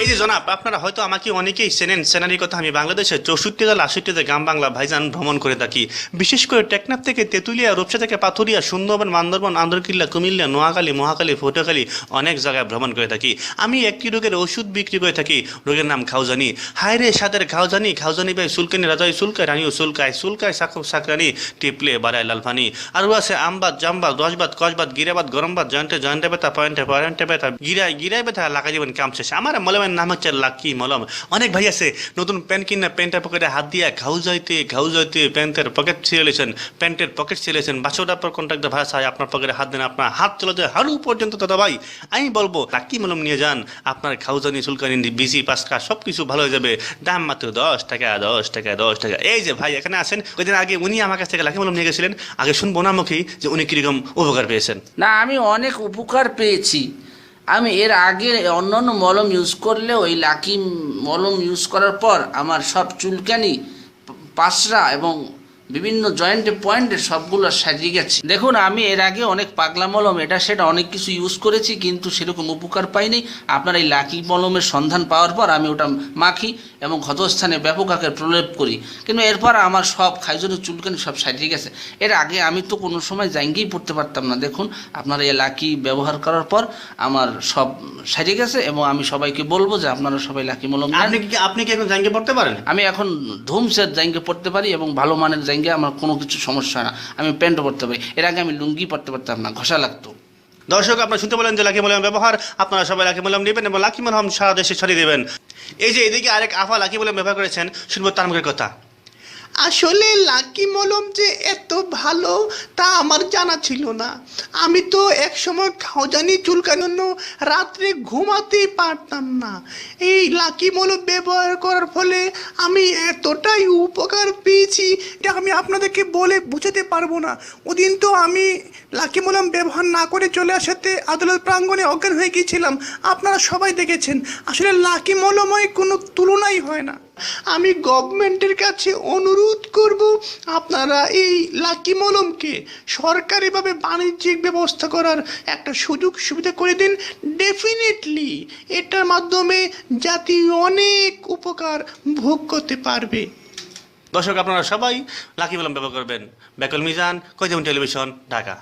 এই যে জনাব, আপনারা হয়তো আমাকে অনেকেই চেনেন। চেনারই কথা, আমি বাংলাদেশের 64 জেলা 68তে গ্রাম বাংলা ভাইজান ভ্রমণ করে থাকি। বিশেষ করে টেকনাফ থেকে তেঁতুলিয়া, রূপসা থেকে পাথুরিয়া, সুন্দরবন, বান্দরবন, আন্দরকিল্লা, কুমিল্লা, নোয়াখালী, মহাখালী, পটুয়াখালী অনেক জায়গায় ভ্রমণ করে থাকি। আমি একটি রোগের ওষুধ বিক্রি করে থাকি, রোগের নাম খাওজানি। হায় রে সাদের খাওজানি, খাওজানি ভাই সুলকানি, রাজাই সুলকায়, রানীও সুলকায়, সুলকায় সাকব সাকরানি, টিপলে বাড়ায় লালফানি। আরও আছে আমবাদ, জামবাদ, রসবাদ, কসবাদ, গিরাবাদ, গরমবাদ, জয়েন্টে জয়েন্টে ব্যথা, পয়েন্টে পয়েন্টে ব্যথা, গিরায় গিরায় ব্যথা, লাগাই জীবন কাম শেষ। আমার মলমের নাম হচ্ছে লাকি মলম। অনেক ভাই আছে নতুন প্যান্ট কিনা প্যান্টের পকেটে হাত দিয়া ঘাউ যাইতে প্যান্টের পকেট ছিঁড়েছেন, প্যান্টের পকেট ছিঁড়েছেন, বাসোটার পর কন্ট্রাক্টর ভাষায় আপনার পকেটে হাত দেন, আপনার হাত চলে যায় হাড়ু পর্যন্ত। দাদা ভাই, আমি বলবো লাকি মলম নিয়ে যান, আপনার খাউজানি, সুলকানি, বিজি, পাসকা সব কিছু ভালো হয়ে যাবে। দাম মাত্র 10 টাকা, 10 টাকা, 10 টাকা। এই যে ভাই এখানে আছেন, কয়েকদিন আগে উনি আমার কাছ থেকে লাকি মলম নিয়ে গেছিলেন। আগে শুনবো না মুখী যে উনি কিরকম উপকার পেয়েছেন। না, আমি অনেক উপকার পেয়েছি। আমি এর আগে অন্যান্য মলম ইউজ করলেও ওই লাকি মলম ইউজ করার পর আমার সব চুলকানি, পাশরা এবং বিভিন্ন জয়েন্টে পয়েন্টে সবগুলো সারিয়ে গেছে। দেখুন, আমি এর আগে অনেক পাগলা মলম এটা সেটা অনেক কিছু ইউজ করেছি, কিন্তু সেরকম উপকার পাইনি। আপনার এই লাকি মলমের সন্ধান পাওয়ার পর আমি ওটা মাখি এবং ক্ষতস্থানে ব্যাপক আকারে প্রলেপ করি, কিন্তু এরপর আমার সব খাইজনের চুলকানি সব সারিয়ে গেছে। এর আগে আমি তো কোনো সময় জাঙ্গিই পড়তে পারতাম না। দেখুন, আপনারা এই লাকি ব্যবহার করার পর আমার সব সারিয়ে গেছে এবং আমি সবাইকে বলবো যে আপনারা সবাই লাকি মলম নেন। আপনি কি এখন জাঙ্গে পড়তে পারেন? আমি এখন ধুমসের জাঙ্গে পড়তে পারি এবং ভালো মানের জাঙ্গে, আমার কোনো কিছু সমস্যা হয় না। আমি প্যান্টও পরতে পারি। এর আগে আমি লুঙ্গি পরতে পারতাম না, ঘষা লাগতো। দর্শক, আপনারা শুনতে বলেন যে লাকি মলম ব্যবহার, আপনারা সবাই লাকি মলম নেবেন এবং লাকি মলম সারা দেশে ছড়িয়ে দেবেন। এই যে এদিকে আরেক আফা লাকি মলম ব্যবহার করেছেন, শুনবো তার মুখের কথা। আসলে লাকি মলম যে এত ভালো তা আমার জানা ছিল না। আমি তো একসময় খাওজানি চুলকানোর জন্য রাত্রে ঘুমাতেই পারতাম না। এই লাকি মলম ব্যবহার করার ফলে আমি এতটাই উপকার পেয়েছি, এটা আমি আপনাদেরকে বলে বোঝাতে পারবো না। ওদিন তো আমি লাকি মলম ব্যবহার না করে চলে আসাতে আদালত প্রাঙ্গণে অজ্ঞান হয়ে গিয়েছিলাম। আপনারা সবাই দেখেছেন। আসলে লাকি মলময় কোনো তুলনাই হয় না। আমি গভর্নমেন্টের কাছে অনুরোধ করব, আপনারা এই লাকি মলমকে সরকারিভাবে বাণিজ্যিক ব্যবস্থা করার একটা সুযোগ সুবিধা করে দিন। ডেফিনেটলি এটার মাধ্যমে জাতি অনেক উপকার ভোগ করতে পারবে। দর্শক, আপনারা সবাই লাকি মলম ব্যবহার করবেন। বেকল মিজান, কয়জন টেলিভিশন, ঢাকা।